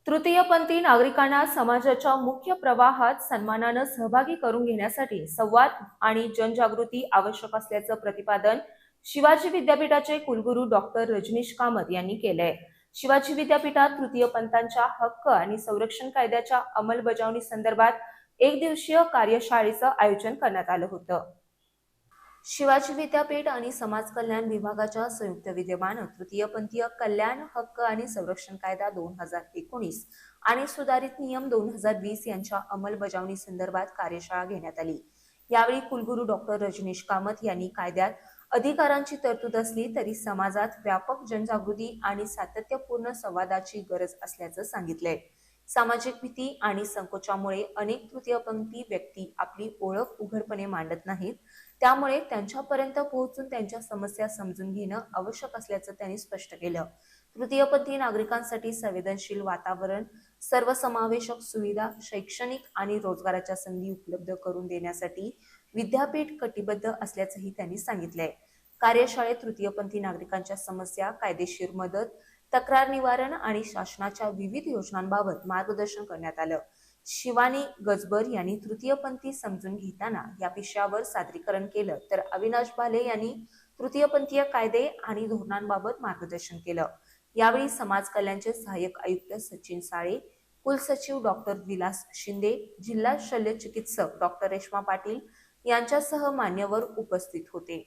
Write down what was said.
तृतीयपंथी नागरिकांना समाजाच्या मुख्य प्रवाहात सन्मानानं सहभागी करून घेण्यासाठी संवाद आणि जनजागृती आवश्यक असल्याचं प्रतिपादन शिवाजी विद्यापीठाचे कुलगुरू डॉक्टर रजनीश कामत यांनी केलंय। शिवाजी विद्यापीठात तृतीयपंथांच्या हक्क आणि संरक्षण कायद्याच्या अंमलबजावणी संदर्भात एक दिवसीय कार्यशाळेचं आयोजन करण्यात आलं होतं। शिवाजी विद्यापीठ आणि समाज कल्याण विभागाच्या संयुक्त विद्यमानं तृतीयपंथीय कल्याण हक्क आणि संरक्षण कायदा 2019 आणि सुधारित नियम 2020 यांच्या अंमलबजावणी संदर्भात कार्यशाळा घेण्यात आली। यावेळी कुलगुरू डॉक्टर रजनीश कामत यांनी कायद्यात अधिकारांची तरतूद असली तरी समाजात व्यापक जनजागृती आणि सातत्यपूर्ण संवादाची गरज असल्याचं सांगितलंय। सामाजिक भीती आणि संकोचामुळे अनेक तृतीयपंथी व्यक्ती आपली ओळख उघडपणे मांडत नाहीत, त्यामुळे त्यांच्यापर्यंत पोहोचून त्यांच्या समस्या समजून घेणं आवश्यक असल्याचं त्यांनी स्पष्ट केलं। तृतीयपंथी नागरिकांसाठी संवेदनशील वातावरण, सर्वसमावेशक सुविधा, शैक्षणिक आणि रोजगाराच्या संधी उपलब्ध करून देण्यासाठी विद्यापीठ कटिबद्ध असल्याचंही त्यांनी सांगितलंय। कार्यशाळेत तृतीयपंथी नागरिकांच्या समस्या, कायदेशीर मदत, तक्रार निवारण आणि शासनाच्या विविध योजनांबाबत मार्गदर्शन करण्यात आलं। शिवानी गजबर यांनी तृतीयपंथी समजून घेताना या विषयावर सादरीकरण केलं, तर अविनाश भाले यांनी तृतीयपंथीय कायदे आणि धोरणांबाबत मार्गदर्शन केलं। यावेळी समाज कल्याणचे सहाय्यक आयुक्त सचिन साळे, कुलसचिव डॉक्टर विलास शिंदे, जिल्हा शल्य चिकित्सक डॉक्टर रेश्मा पाटील यांच्यासह मान्यवर उपस्थित होते।